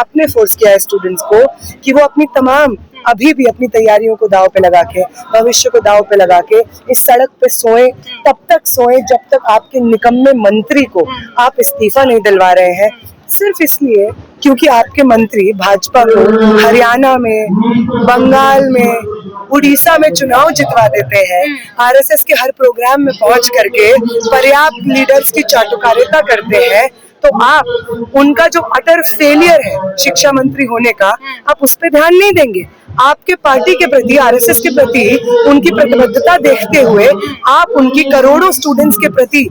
आपने फोर्स किया है स्टूडेंट्स को कि वो अपनी तमाम अभी भी अपनी तैयारियों को दाव पे लगा के, भविष्य को दाव पे लगा के इस सड़क पे सोए, तब तक सोए जब तक आपके निकम्मे मंत्री को आप इस्तीफा नहीं दिलवा रहे हैं, सिर्फ इसलिए क्योंकि आपके मंत्री भाजपा को हरियाणा में, बंगाल में, उड़ीसा में चुनाव जितवा देते हैं, आरएसएस के हर प्रोग्राम में पहुंच करके पर्याप्त लीडर्स की चाटुकारिता करते हैं। तो आप उनका जो अटर फेलियर है शिक्षा मंत्री होने का, आप उस पर ध्यान नहीं देंगे। आपके पार्टी के प्रति, आरएसएस के प्रति उनकी प्रतिबद्धता देखते हुए आप उनकी करोड़ों स्टूडेंट्स के प्रति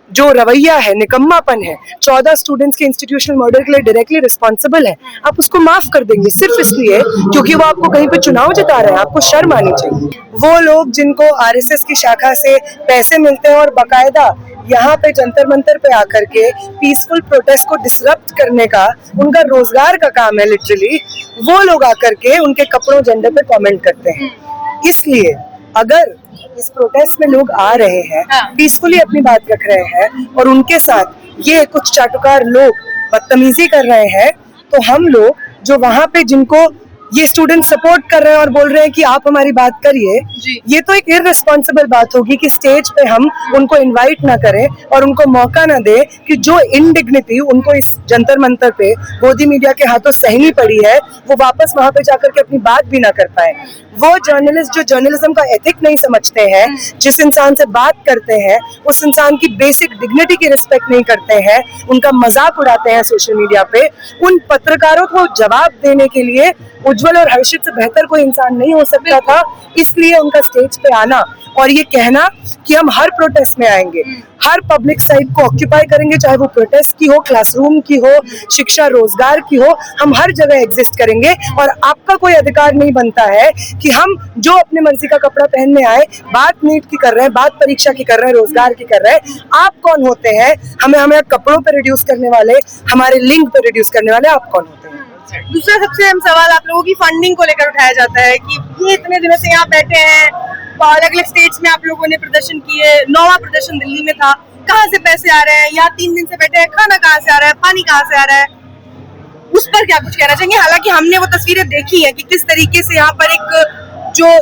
जो रवैया है, निकम्मापन है, 14 स्टूडेंट्स के इंस्टीट्यूशनल मर्डर के लिए डायरेक्टली रिस्पॉन्सिबल है, आप उसको माफ कर देंगे सिर्फ इसलिए क्योंकि वो आपको कहीं पे चुनाव जिता रहे हैं। आपको शर्म आनी चाहिए। वो लोग जिनको आरएसएस की शाखा से पैसे मिलते हैं और बकायदा यहाँ पे जंतर मंतर पे आकर के पीसफुल प्रोटेस्ट को डिसरप्ट करने का उनका रोजगार का काम है लिटरली, वो लोग आकर के उनके कपड़ों झंडे पे कमेंट करते हैं। इसलिए अगर इस प्रोटेस्ट में लोग आ रहे हैं, पीसफुली अपनी बात रख रहे हैं और उनके साथ ये कुछ चाटुकार लोग बदतमीजी कर रहे हैं, तो हम लोग जो वहाँ पे जिनको ये स्टूडेंट सपोर्ट कर रहे हैं और बोल रहे हैं कि आप हमारी बात करिए, ये तो एक इररिस्पॉन्सिबल बात होगी कि स्टेज पे हम उनको इनवाइट ना करें और उनको मौका ना दे कि जो इनडिग्निटी उनको इस जंतर मंतर पे मोदी मीडिया के हाथों सहनी पड़ी है, वो वापस वहां पे जाकर के अपनी बात भी ना कर पाए। वो जर्नलिस्ट जो जर्नलिज्म का एथिक नहीं समझते हैं, जिस इंसान से बात करते हैं उस इंसान की बेसिक डिग्निटी की रिस्पेक्ट नहीं करते हैं, उनका मजाक उड़ाते हैं सोशल मीडिया पे, उन पत्रकारों को जवाब देने के लिए उज्जवल और हर्षित से बेहतर कोई इंसान नहीं हो सकता था। इसलिए उनका स्टेज पे आना और ये कहना कि हम हर प्रोटेस्ट में आएंगे, हर पब्लिक साइड को ऑक्यूपाई करेंगे, चाहे वो प्रोटेस्ट की हो, क्लासरूम की हो, शिक्षा रोजगार की हो, हम हर जगह एग्जिस्ट करेंगे और आपका कोई अधिकार नहीं बनता है कि हम जो अपने मर्जी का कपड़ा पहनने आए, बात नीट की कर रहे हैं, बात परीक्षा की कर रहे हैं, रोजगार की कर रहे हैं। आप कौन होते हैं हमें कपड़ों पे रिड्यूस करने वाले, हमारे लिंग पे रिड्यूस करने वाले? आप कौन होते हैं? दूसरा सबसे अहम सवाल आप लोगों की फंडिंग को लेकर उठाया जाता है कि ये इतने दिनों से यहाँ बैठे हैं, अलग अलग स्टेट्स में आप लोगों ने प्रदर्शन किए, 9वां प्रदर्शन दिल्ली में था, कहाँ से पैसे आ रहे हैं? यहाँ 3 दिन से बैठे हैं, खाना कहाँ से आ रहा है, पानी कहाँ से आ रहा है? उस पर क्या कुछ कहना चाहेंगे? हालांकि हमने वो तस्वीरें देखी है कि किस तरीके से यहाँ पर एक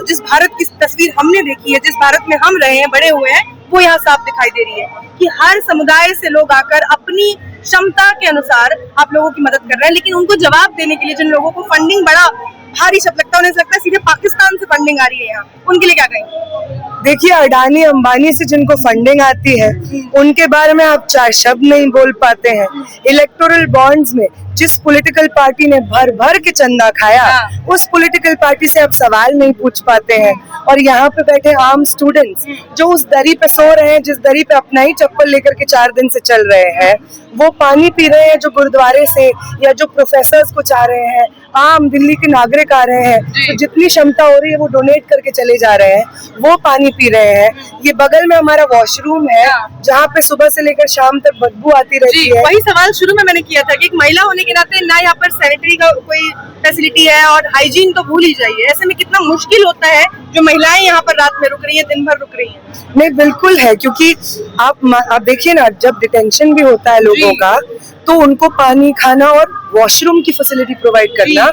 जिस भारत की तस्वीर हमने देखी है, जिस भारत में हम रहे हैं, बड़े हुए हैं, वो यहाँ साफ दिखाई दे रही है कि हर समुदाय से लोग आकर अपनी क्षमता के अनुसार आप लोगों की मदद कर रहे हैं, लेकिन उनको जवाब देने के लिए जिन लोगों को फंडिंग बड़ा भारी शब्द लगता है, उन्हें लगता है सीधे पाकिस्तान से फंडिंग आ रही है यहाँ, उनके लिए क्या कहेंगे? देखिए, अडानी अंबानी से जिनको फंडिंग आती है उनके बारे में आप 4 शब्द नहीं बोल पाते हैं। इलेक्टोरल बॉन्ड्स में जिस पॉलिटिकल पार्टी ने भर भर के चंदा खाया, उस पॉलिटिकल पार्टी से आप सवाल नहीं पूछ पाते हैं। और यहाँ पे बैठे आम स्टूडेंट्स जो उस दरी पे सो रहे हैं, जिस दरी पे अपना ही चप्पल लेकर के 4 दिन से चल रहे हैं, वो पानी पी रहे हैं जो गुरुद्वारे से, या जो प्रोफेसर्स कुछ आ रहे हैं, आम दिल्ली के नागरिक आ रहे हैं, तो जितनी क्षमता हो रही है वो डोनेट करके चले जा रहे हैं, वो पानी पी रहे हैं। ये बगल में हमारा वॉशरूम है जहाँ पे सुबह से लेकर शाम तक बदबू आती रहती है। वही सवाल शुरू में मैंने किया था कि एक महिला होने के नाते ना यहाँ पर सैनिटरी का कोई फैसिलिटी है और हाइजीन तो भूल ही जाइए। ऐसे में कितना मुश्किल होता है जो महिलाएं यहाँ पर रात में रुक रही है, दिन भर रुक रही है। नहीं, बिल्कुल है, क्योंकि आप देखिए ना, जब डिटेंशन भी होता है लोगों का तो उनको पानी, खाना और वॉशरूम की फैसिलिटी प्रोवाइड करना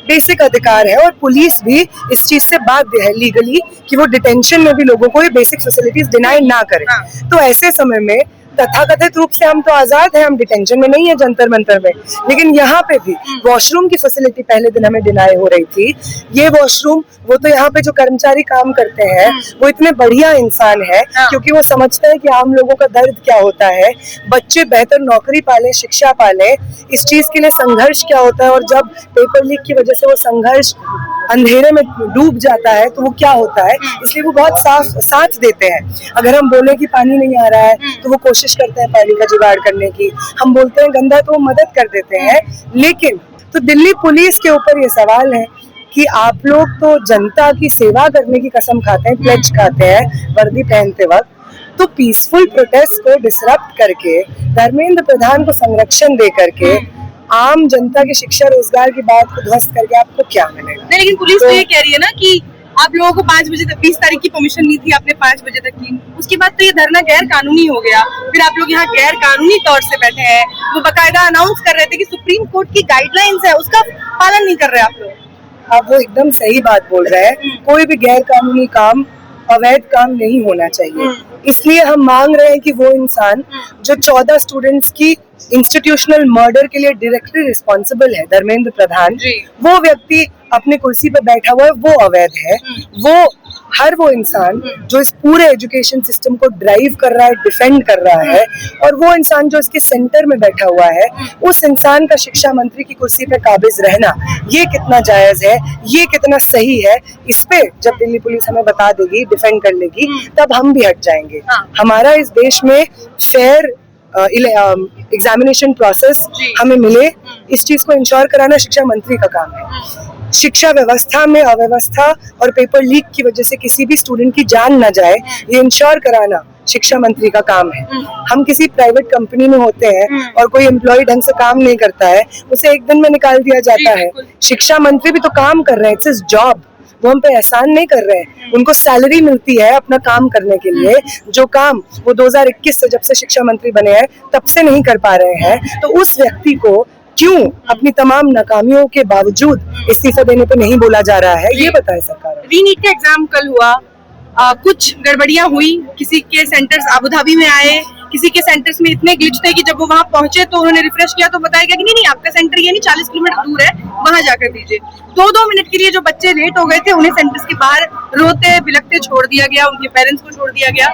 बेसिक अधिकार है और पुलिस भी इस चीज से बाध्य है लीगली कि वो डिटेंशन में भी लोगों को ये बेसिक फैसिलिटीज डिनाई ना करे। तो ऐसे समय में तथाकथित रूप से हम तो आजाद हैं, हम डिटेंशन में नहीं है जंतर मंतर में, लेकिन यहाँ पे भी वॉशरूम की फैसिलिटी पहले दिन हमें डिनाई हो रही थी। ये वॉशरूम, वो तो यहाँ पे जो कर्मचारी काम करते हैं वो इतने बढ़िया इंसान है क्योंकि वो समझते हैं कि आम लोगों का दर्द क्या होता है, बच्चे बेहतर नौकरी पाले, शिक्षा पाले, इस चीज के लिए संघर्ष क्या होता है, और जब पेपर लीक की वजह से वो संघर्ष अंधेरे में डूब जाता है तो वो क्या होता है, इसलिए वो बहुत साथ देते हैं। अगर हम बोले कि पानी नहीं आ रहा है तो वो कोशिश करते हैं पानी का जुगाड़ करने की, हम बोलते हैं गंदा तो वो मदद कर देते हैं। लेकिन तो दिल्ली पुलिस के ऊपर ये सवाल है कि आप लोग तो जनता की सेवा करने की कसम खाते हैं, प्लेज खाते हैं वर्दी पहनते वक्त, तो पीसफुल प्रोटेस्ट को डिसरप्ट करके, धर्मेंद्र प्रधान को संरक्षण दे करके, आम जनता की शिक्षा रोजगार की बात को ध्वस्त करके आपको क्या मिलेगा? नहीं, लेकिन पुलिस तो ये कह रही है ना कि आप लोगों को 5 बजे तक 20 तारीख की परमिशन ली थी आपने 5 बजे तक की, उसके बाद तो ये धरना गैर कानूनी हो गया, फिर आप लोग यहाँ गैर कानूनी तौर से बैठे हैं। वो बकायदा अनाउंस कर रहे थे कि सुप्रीम कोर्ट की गाइडलाइंस है उसका पालन नहीं कर रहे आप लोग। आप वो एकदम सही बात बोल रहे हैं। कोई भी गैर कानूनी काम, अवैध काम नहीं होना चाहिए। इसलिए हम मांग रहे हैं कि वो इंसान जो 14 स्टूडेंट्स की इंस्टीट्यूशनल मर्डर के लिए डायरेक्टली रिस्पॉन्सिबल है, धर्मेंद्र प्रधान, वो व्यक्ति अपने कुर्सी पे बैठा हुआ है, वो अवैध है। वो इंसान जो इस पूरे एजुकेशन सिस्टम को ड्राइव कर रहा है, डिफेंड कर रहा है, और वो इंसान जो इसके सेंटर में बैठा हुआ है, उस इंसान का शिक्षा मंत्री की कुर्सी पे काबिज रहना, ये कितना जायज है, ये कितना सही है, इस पे जब दिल्ली पुलिस हमें बता देगी, डिफेंड कर लेगी, तब हम भी हट जाएंगे। हमारा इस देश में फेयर एग्जामिनेशन प्रोसेस हमें मिले, इस चीज को इंश्योर कराना शिक्षा मंत्री का काम है। शिक्षा व्यवस्था में अव्यवस्था और पेपर लीक की वजह से किसी भी स्टूडेंट की जान न जाए, ये इंश्योर कराना शिक्षा मंत्री का काम है। हम किसी प्राइवेट कंपनी में होते हैं और कोई एम्प्लॉय ढंग से काम नहीं करता है, उसे एक दिन में निकाल दिया जाता है। शिक्षा मंत्री भी तो काम कर रहे हैं, इट्स हिज जॉब। वो हम पे एहसान नहीं कर रहे हैं, उनको सैलरी मिलती है अपना काम करने के लिए, जो काम वो 2021 से जब से शिक्षा मंत्री बने हैं तब से नहीं कर पा रहे हैं। तो उस व्यक्ति को क्यों अपनी तमाम नाकामियों के बावजूद इस्तीफा देने पे नहीं बोला जा रहा है, ये बताए सरकार। रीनीट का एग्जाम कल हुआ, कुछ गड़बड़ियां हुई, किसी के सेंटर्स आबू धाबी में आए, किसी के सेंटर्स में इतने ग्लिच थे कि जब वो वहां पहुंचे तो उन्होंने रिफ्रेश किया तो बताया गया कि नहीं आपका सेंटर ये नहीं 40 किलोमीटर दूर है, वहां जाकर दीजिए। 2-2 मिनट के लिए जो बच्चे लेट हो गए थे उन्हें सेंटर्स के बाहर रोते बिलखते छोड़ दिया गया, उनके पेरेंट्स को छोड़ दिया गया।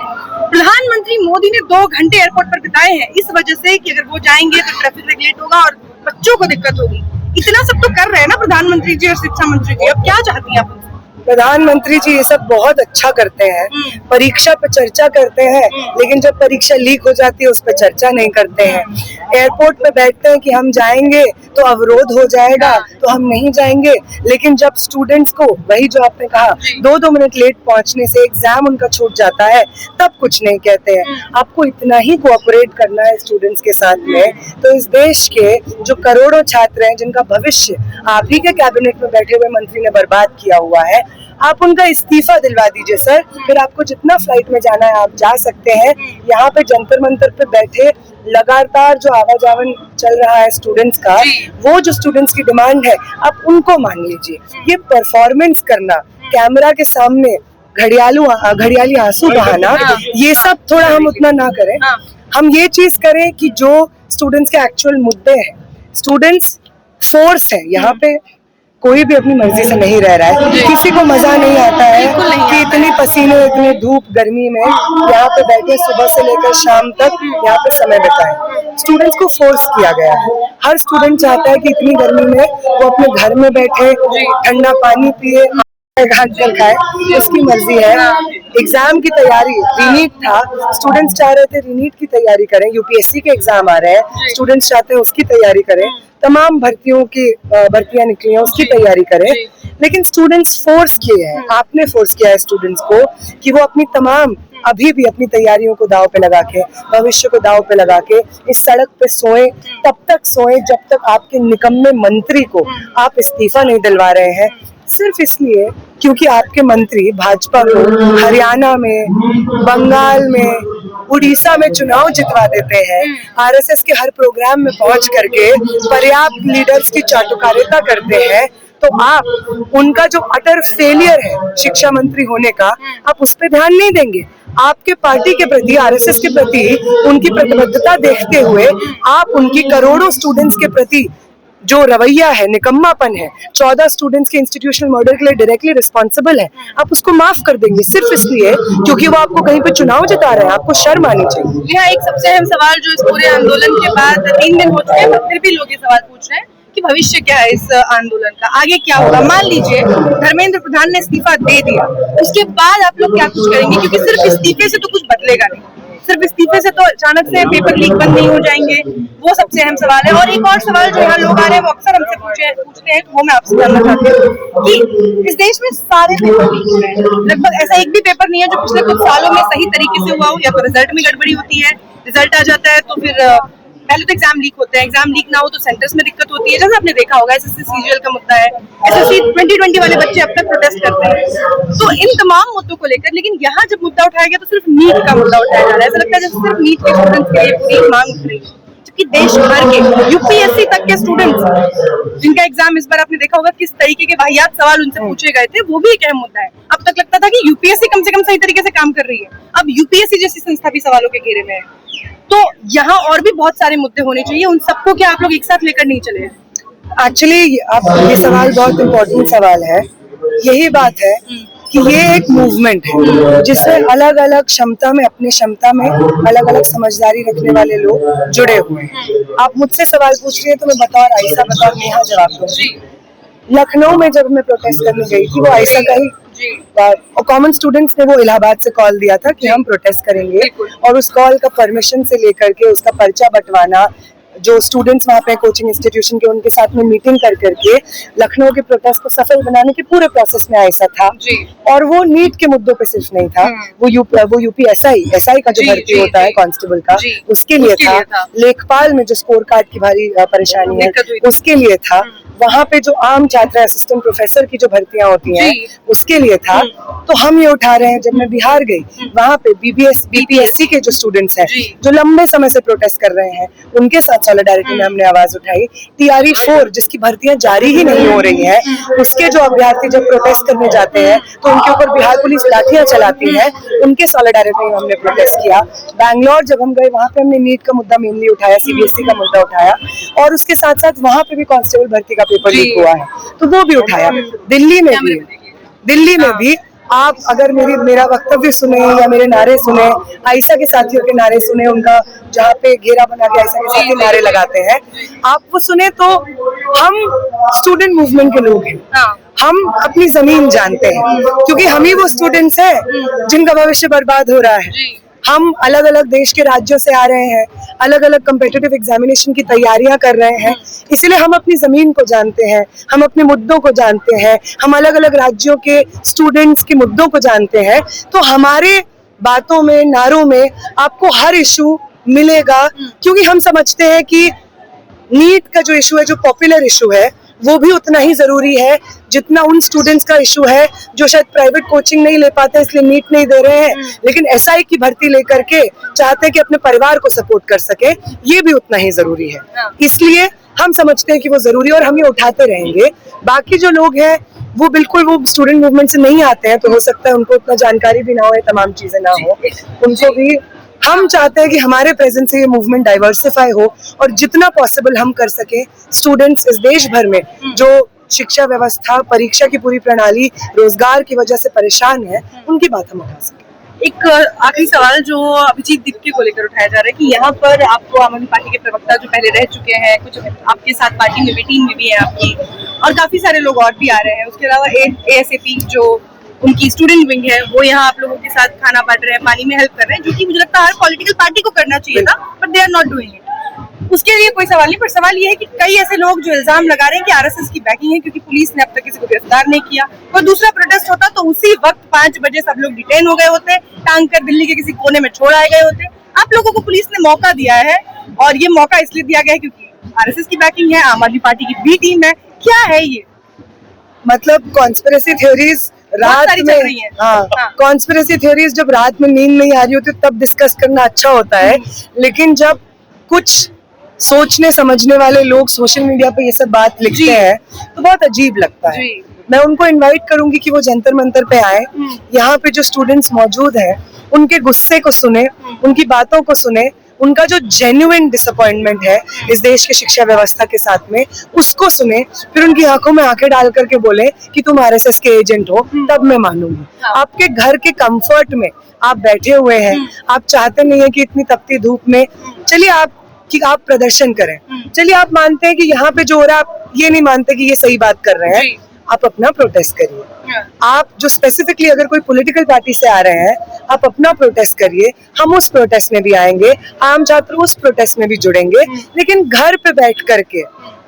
प्रधानमंत्री मोदी ने 2 घंटे एयरपोर्ट पर बिताए हैं इस वजह से कि अगर वो जाएंगे तो ट्रैफिक रेगुलेट होगा और बच्चों को दिक्कत होगी। इतना सब तो कर रहे हैं ना प्रधानमंत्री जी और शिक्षा मंत्री जी, अब क्या चाहती हैं आप? प्रधानमंत्री जी ये सब बहुत अच्छा करते हैं, परीक्षा पे चर्चा करते हैं, लेकिन जब परीक्षा लीक हो जाती है उस पर चर्चा नहीं करते हैं। एयरपोर्ट पे बैठते हैं कि हम जाएंगे तो अवरोध हो जाएगा तो हम नहीं जाएंगे, लेकिन जब स्टूडेंट्स को, वही जो आपने कहा, 2-2 मिनट लेट पहुंचने से एग्जाम उनका छूट जाता है, तब कुछ नहीं कहते हैं। आपको इतना ही कोऑपरेट करना है स्टूडेंट्स के साथ में, तो इस देश के जो करोड़ों छात्र हैं जिनका भविष्य आप ही के कैबिनेट में बैठे हुए मंत्री ने बर्बाद किया हुआ है, आप उनका इस्तीफा दिलवा दीजिए सर। फिर आपको जितना फ्लाइट में जाना है आप जा सकते हैं। यहाँ पे जंतर मंतर पे बैठे लगातार जो आवाजावन चल रहा है स्टूडेंट्स का, वो जो स्टूडेंट्स की डिमांड है आप उनको मान लीजिए। ये परफॉर्मेंस करना, कैमरा के सामने घड़ियाली आंसू बहाना, ये सब थोड़ा हम उतना ना करें। हम ये चीज करें कि जो स्टूडेंट्स के एक्चुअल मुद्दे हैं, स्टूडेंट्स फोर्स है, यहाँ पे कोई भी अपनी मर्जी से नहीं रह रहा है। किसी को मजा नहीं आता है कि इतनी पसीने, इतनी धूप गर्मी में यहाँ पे बैठे सुबह से लेकर शाम तक यहाँ पे समय बिताए। स्टूडेंट्स को फोर्स किया गया है। हर स्टूडेंट चाहता है कि इतनी गर्मी में वो अपने घर में बैठे, ठंडा पानी पिए, जल खाए, उसकी मर्जी है। एग्जाम की तैयारी, रीनीट था, स्टूडेंट्स चाह रहे थे रीनीट की तैयारी करें, यूपीएससी के एग्जाम आ रहे हैं, स्टूडेंट्स चाहते हैं उसकी तैयारी करें, तमाम भर्तियां निकली हैं उसकी तैयारी करें, लेकिन स्टूडेंट्स फोर्स किए हैं, आपने फोर्स किया है स्टूडेंट्स को कि वो अपनी तमाम अभी भी अपनी तैयारियों को दाव पे लगा के, भविष्य को दाव पे लगा के इस सड़क पे सोए, तब तक सोए जब तक आपके निकम्मे मंत्री को आप इस्तीफा नहीं दिलवा रहे हैं, सिर्फ इसलिए क्योंकि आपके मंत्री भाजपा को हरियाणा में, बंगाल में, उड़ीसा में चुनाव जितवा देते हैं, आरएसएस के हर प्रोग्राम में पहुंच करके पर्याप्त लीडर्स की चाटुकारिता करते हैं। तो आप उनका जो अटर फेलियर है शिक्षा मंत्री होने का, आप उस पर ध्यान नहीं देंगे। आपके पार्टी के प्रति, आरएसएस के प्रति उनकी प्रतिबद्धता देखते हुए आप उनकी करोड़ों स्टूडेंट्स के प्रति जो रवैया है, निकम्मापन है, 14 स्टूडेंट्स के इंस्टीट्यूशनल मर्डर के लिए डायरेक्टली रिस्पॉन्सिबल है, आप उसको माफ कर देंगे सिर्फ इसलिए क्योंकि वो आपको कहीं पे चुनाव जिता रहे हैं। आपको शर्म आनी चाहिए। यहाँ एक सबसे अहम सवाल जो इस पूरे आंदोलन के बाद 3 दिन हो चुके हैं, फिर भी लोग ये सवाल पूछ रहे हैं कि भविष्य क्या है इस आंदोलन का, आगे क्या होगा। मान लीजिए धर्मेंद्र प्रधान ने इस्तीफा दे दिया, उसके बाद आप लोग क्या कुछ करेंगे? क्योंकि सिर्फ इस्तीफे से तो कुछ बदलेगा नहीं, सिर्फ इस्तीफे से तो अचानक से पेपर लीक बंद नहीं हो जाएंगे, वो सबसे अहम सवाल है। और एक और सवाल जो यहाँ लोग आ रहे हैं वो अक्सर हमसे पूछते हैं, वो मैं आपसे जानना चाहती हूँ कि इस देश में सारे पेपर लीक हो रहे हैं, लगभग ऐसा एक भी पेपर नहीं है जो पिछले कुछ सालों में सही तरीके से हुआ हो। या तो रिजल्ट में गड़बड़ी होती है, रिजल्ट आ जाता है तो फिर पहले तो एग्जाम लीक होते हैं, एग्जाम लीक ना हो तो सेंटर्स में दिक्कत होती है, जैसे आपने देखा होगा एसएससी सीजीएल का मुद्दा है, एसएससी 2020 वाले बच्चे अब तक प्रोटेस्ट करते हैं। तो इन तमाम मुद्दों को लेकर, लेकिन यहाँ जब मुद्दा उठाया गया तो सिर्फ नीट का मुद्दा उठाया जा रहा है। ऐसा लगता है जैसे सिर्फ नीट के स्टूडेंट्स के लिए पूरी मांग उठ रही है, जबकि देश भर के यूपीएससी तक के स्टूडेंट्स जिनका एग्जाम इस बार आपने देखा होगा किस तरीके के वाहियात सवाल उनसे पूछे गए थे, वो भी एक अहम मुद्दा है। अब तक लगता था कि यूपीएससी कम से कम सही तरीके से काम कर रही है, अब यूपीएससी जैसी संस्था भी सवालों के घेरे में है। तो यहाँ और भी बहुत सारे मुद्दे होने चाहिए, उन सबको क्या आप लोग एक साथ लेकर नहीं चले? एक्चुअली आप ये सवाल बहुत इम्पोर्टेंट सवाल है। यही बात है कि ये एक मूवमेंट है जिसमें अलग अलग क्षमता में, अपनी क्षमता में अलग अलग समझदारी रखने वाले लोग जुड़े हुए हैं। आप मुझसे सवाल पूछ रही हैं तो मैं बतौर आयशा, बतौर नेहा जवाब दूंगी। लखनऊ में जब मैं प्रोटेस्ट करने गई थी, वो आयशा का ही और कॉमन स्टूडेंट्स ने वो इलाहाबाद से कॉल दिया था कि हम प्रोटेस्ट करेंगे, और उस कॉल का परमिशन से लेकर के उसका पर्चा बंटवाना, जो स्टूडेंट्स वहाँ पे कोचिंग इंस्टीट्यूशन के, उनके साथ में मीटिंग कर करके लखनऊ के प्रोटेस्ट को सफल बनाने के पूरे प्रोसेस में ऐसा था। और वो नीट के मुद्दों पे सिर्फ नहीं था, वो यूपी एसआई का जो भर्ती होता है कांस्टेबल का, उसके लिए था। लेखपाल में जो स्कोर कार्ड की भारी परेशानी है, उसके लिए था। वहाँ पे जो आम छात्र असिस्टेंट प्रोफेसर की जो भर्तियां होती हैं, उसके लिए था। तो हम ये उठा रहे हैं। जब मैं बिहार गई, वहाँ पे बीपीएससी के जो स्टूडेंट्स हैं, जो लंबे समय से प्रोटेस्ट कर रहे हैं, उनके साथ सॉलिडारिटी में हमने आवाज उठाई। टीआरई 4 जिसकी भर्तियां जारी ही नहीं हो रही हैं, उसके जो अभ्यर्थी जब प्रोटेस्ट करने जाते हैं तो उनके ऊपर बिहार पुलिस लाठियां चलाती है, उनके सॉलिडारिटी में हमने प्रोटेस्ट किया। बैंगलोर जब हम गए, वहाँ पे हमने नीट का मुद्दा मेनली उठाया, सीबीएसई का मुद्दा उठाया, और उसके साथ साथ वहाँ पे भी कांस्टेबल भर्ती का पेपर लीक हुआ है तो वो भी उठाया। दिल्ली में भी आप अगर मेरा वक्तव्य सुने या मेरे नारे सुने, आयशा के साथियों के नारे सुने, उनका जहाँ पे घेरा बना के आयशा के साथी नारे लगाते हैं, आप वो सुने तो हम स्टूडेंट मूवमेंट के लोग हैं। हम अपनी जमीन जानते हैं, क्योंकि हम ही वो स्टूडेंट्स हैं जिनका भविष्य बर्बाद हो रहा है। हम अलग अलग देश के राज्यों से आ रहे हैं, अलग अलग कम्पिटिटिव एग्जामिनेशन की तैयारियां कर रहे हैं, इसीलिए हम अपनी जमीन को जानते हैं, हम अपने मुद्दों को जानते हैं, हम अलग अलग राज्यों के स्टूडेंट्स के मुद्दों को जानते हैं। तो हमारे बातों में, नारों में आपको हर इशू मिलेगा, क्योंकि हम समझते हैं कि नीट का जो इशू है, जो पॉपुलर इशू है, वो भी उतना ही जरूरी है जितना उन स्टूडेंट्स का इशू है जो शायद प्राइवेट कोचिंग नहीं ले पाते, इसलिए नीट नहीं दे रहे हैं, लेकिन एसआई की भर्ती लेकर के चाहते हैं कि अपने परिवार को सपोर्ट कर सके। ये भी उतना ही जरूरी है, इसलिए हम समझते हैं कि वो जरूरी है और हम ये उठाते रहेंगे। बाकी जो लोग हैं वो बिल्कुल वो स्टूडेंट मूवमेंट से नहीं आते हैं, तो हो सकता है उनको उतना जानकारी भी ना हो, तमाम चीजें ना हो, उनको भी। हम चाहते हैं कि हमारे प्रेजेंस से ये मूवमेंट डाइवर्सिफाई हो और जितना पॉसिबल हम कर सके स्टूडेंट्स इस देश भर में जो शिक्षा व्यवस्था, परीक्षा की पूरी प्रणाली, रोजगार की वजह से परेशान है, उनकी बात हम उठा सके। एक आखिरी सवाल जो अभिजीत दीप्ति को लेकर उठाया जा रहा है कि यहाँ पर आपको आम आदमी पार्टी के प्रवक्ता जो पहले रह चुके हैं, कुछ आपके साथ पार्टी में भी, टीम में भी है आपकी, और काफी सारे लोग और भी आ रहे हैं। उसके अलावा एएसएपी जो उनकी स्टूडेंट विंग है, वो यहाँ आप लोगों के साथ खाना बांट रहे हैं, पानी में हेल्प कर रहे हैं, जो कि मुझे लगता है हर पॉलिटिकल पार्टी को करना चाहिए था, but they are not doing it. उसके लिए कोई सवाल नहीं, पर सवाल ये है कि कई ऐसे लोग जो इल्जाम लगा रहे हैं कि आरएसएस की बैकिंग है, क्योंकि पुलिस ने अब तक किसी को गिरफ्तार नहीं किया। कोई दूसरा प्रोटेस्ट होता तो उसी वक्त 5 बजे सब लोग डिटेन हो गए होते, टांग कर दिल्ली के किसी कोने में छोड़ आए गए होते। आप लोगों को पुलिस ने मौका दिया है, और ये मौका इसलिए दिया गया है क्योंकि आरएसएस की बैकिंग है, आम आदमी पार्टी की बी टीम है। क्या है ये? मतलब कॉन्स्पिरेसी थ्योरीज रात में, कॉन्स्पिरेसी थ्योरीज जब रात में नींद नहीं आ रही होती तब डिस्कस करना अच्छा होता है, लेकिन जब कुछ सोचने समझने वाले लोग सोशल मीडिया पे ये सब बात लिखते हैं तो बहुत अजीब लगता है। मैं उनको इनवाइट करूंगी कि वो जंतर मंतर पे आए, यहाँ पे जो स्टूडेंट्स मौजूद हैं उनके गुस्से को सुने, उनकी बातों को सुने, उनका जो जेन्युइन डिसअपॉइंटमेंट है इस देश की शिक्षा व्यवस्था के साथ में, उसको सुने, फिर उनकी आंखों में आंखें डाल करके बोले कि तुम आरएसएस के एजेंट हो, तब मैं मानूंगी। आपके घर के कंफर्ट में आप बैठे हुए हैं, आप चाहते नहीं है कि इतनी तपती धूप में चलिए आप प्रदर्शन करें, चलिए आप मानते हैं कि यहाँ पे जो हो रहा है, आप ये नहीं मानते कि ये सही बात कर रहे हैं, आप अपना प्रोटेस्ट करिए। आप जो स्पेसिफिकली अगर कोई पॉलिटिकल पार्टी से आ रहे हैं, आप अपना प्रोटेस्ट करिए, हम उस प्रोटेस्ट में भी आएंगे, आम छात्र उस प्रोटेस्ट में भी जुड़ेंगे, लेकिन घर पे बैठ करके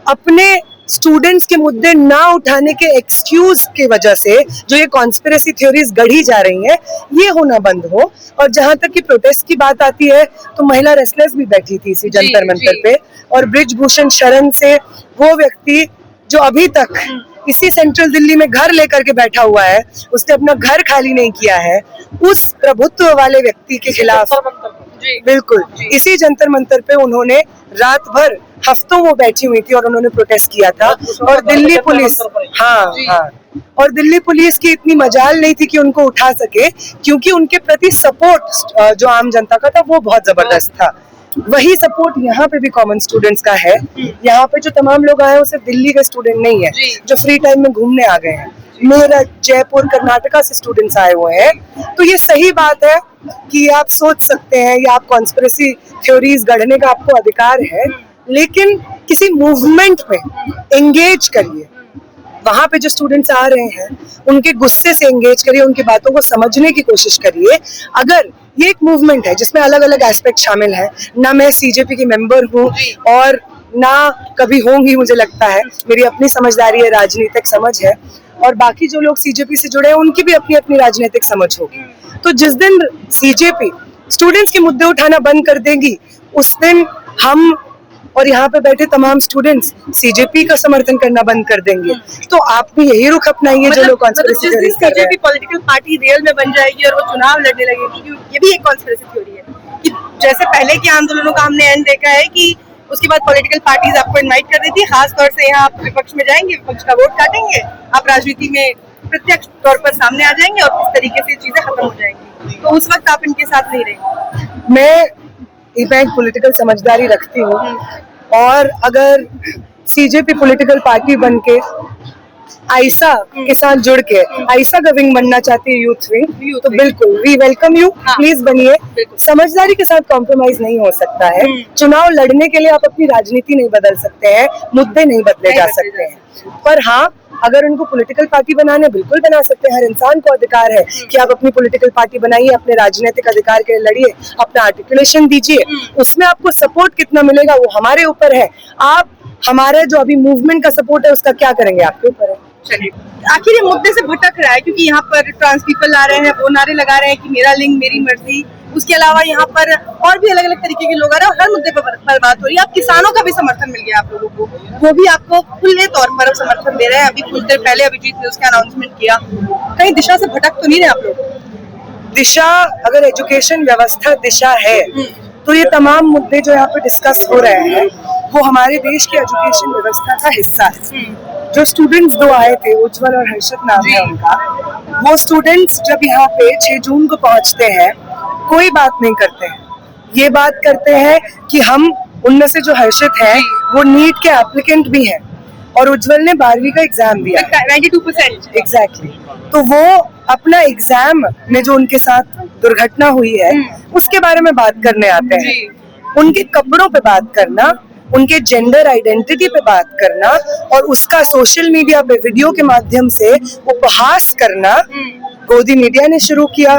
अपने स्टूडेंट्स के मुद्दे ना उठाने के एक्सक्यूज की वजह से जो ये कॉन्स्पिरेसी थ्योरीज गढ़ी जा रही हैं, ये होना बंद हो। और जहां तक कि प्रोटेस्ट की बात आती है, तो महिला रेसलर्स भी बैठी थी इसी जंतर मंतर पे, और ब्रिजभूषण शरण से वो व्यक्ति जो अभी तक इसी सेंट्रल दिल्ली में घर लेकर के बैठा हुआ है, उसने अपना घर खाली नहीं किया है, उस प्रभुत्व वाले व्यक्ति के खिलाफ बिल्कुल इसी जंतर मंतर पे उन्होंने रात भर हफ्तों वो बैठी हुई थी और उन्होंने प्रोटेस्ट किया था। और दिल्ली पुलिस, हाँ, और दिल्ली पुलिस की इतनी मजाल नहीं थी कि उनको उठा सके, क्योंकि उनके प्रति सपोर्ट जो आम जनता का था वो बहुत जबरदस्त था। वही सपोर्ट यहाँ पे भी कॉमन स्टूडेंट्स का है। यहाँ पे जो तमाम लोग आए हैं वो सिर्फ दिल्ली के स्टूडेंट नहीं है, जो फ्री टाइम में घूमने आ गए हैं, मेरठ, जयपुर, कर्नाटका से स्टूडेंट्स आए हुए हैं। तो ये सही बात है कि आप सोच सकते हैं या आप कॉन्स्पिरेसी थ्योरीज गढ़ने का आपको अधिकार है, लेकिन किसी मूवमेंट में एंगेज करिए। वहां पे जो स्टूडेंट्स आ रहे हैं उनके गुस्से से एंगेज करिए, उनकी बातों को समझने की कोशिश करिए। अगर ये एक मूवमेंट है जिसमें अलग अलग एस्पेक्ट शामिल हैं, ना मैं सीजेपी की मेंबर हूँ और ना कभी होंगी, मुझे लगता है मेरी अपनी समझदारी है, राजनीतिक समझ है, और बाकी जो लोग सीजेपी से जुड़े हैं उनकी भी अपनी अपनी राजनीतिक समझ होगी। तो जिस दिन सीजेपी स्टूडेंट्स के मुद्दे उठाना बंद कर देगी, उस दिन हम और यहाँ पे बैठे तमाम स्टूडेंट्स सीजेपी का समर्थन करना बंद कर देंगे। तो आप भी यही रुख अपनाइए जो लोग कॉन्स्पिरेसी थ्योरीज कर रहे हैं। सीजेपी पॉलिटिकल पार्टी रियल में बन जाएगी और वो चुनाव लड़ने लगेगी, ये भी एक कॉन्स्पिरेसी थ्योरी है कि जैसे पहले के आंदोलनों का हमने एंड देखा है कि उसके बाद पॉलिटिकल पार्टीज आपको इनवाइट कर देती है, खास तौर से यहाँ आप विपक्ष में जाएंगे, विपक्ष का वोट काटेंगे, आप राजनीति में प्रत्यक्ष तौर पर सामने आ जाएंगे और इस तरीके से चीजें खत्म हो जाएंगी। तो उस वक्त आप इनके साथ नहीं रहेंगे। मैं एक पॉलिटिकल समझदारी रखती हूँ, और अगर सीजेपी पॉलिटिकल पार्टी बनके आयशा के साथ जुड़ के आयशा का विंग बनना चाहती है, यूथ विंग, तो बिल्कुल वी वेलकम यू, प्लीज बनिए। समझदारी के साथ कॉम्प्रोमाइज नहीं हो सकता है। चुनाव लड़ने के लिए आप अपनी राजनीति नहीं बदल सकते हैं, मुद्दे नहीं बदले जा सकते हैं, पर हाँ, अगर उनको पॉलिटिकल पार्टी बनाने बिल्कुल बना सकते हैं। हर इंसान को अधिकार है कि आप अपनी पॉलिटिकल पार्टी बनाइए, अपने राजनीतिक अधिकार के लिए लड़िए, अपना आर्टिकुलेशन दीजिए। उसमें आपको सपोर्ट कितना मिलेगा वो हमारे ऊपर है। आप हमारे जो अभी मूवमेंट का सपोर्ट है उसका क्या करेंगे, आपके ऊपर है। चलिए, आखिर ये मुद्दे से भटक रहा है क्योंकि यहाँ पर ट्रांस पीपल आ रहे हैं, वो नारे लगा रहे हैं कि मेरा लिंग मेरी मर्जी। उसके अलावा यहाँ पर और भी अलग अलग तरीके के लोग आ रहे हैं और हर मुद्दे पर बात हो रही है। आप किसानों का भी समर्थन मिल गया आप लोगों को, वो भी आपको खुले तौर पर समर्थन दे रहे हैं। अभी कुछ देर पहले अभिजीत ने उसका अनाउंसमेंट किया। कहीं दिशा से भटक तो नहीं रहे आप लोग? दिशा, अगर एजुकेशन व्यवस्था दिशा है तो ये तमाम मुद्दे जो यहाँ पे डिस्कस हो रहे हैं वो हमारे देश की एजुकेशन व्यवस्था का हिस्सा है। जो स्टूडेंट्स दो आए थे, उज्जवल और हर्षित नाम है उनका, वो स्टूडेंट्स जब यहाँ पे 6 जून को पहुंचते हैं कोई बात नहीं करते हैं। ये बात करते हैं कि हम उनमें से जो हर्षित है वो नीट के एप्लीकेंट भी हैं और उज्जवल ने 12वीं का एग्जाम दिया 92% एग्जैक्टली। तो वो अपना एग्जाम में जो उनके साथ दुर्घटना हुई है उसके बारे में बात करने आते हैं। उनके कपड़ों पे बात करना, उनके जेंडर आइडेंटिटी पे बात करना और उसका सोशल मीडिया पे वीडियो के माध्यम से उपहास करना गोदी मीडिया ने शुरू किया।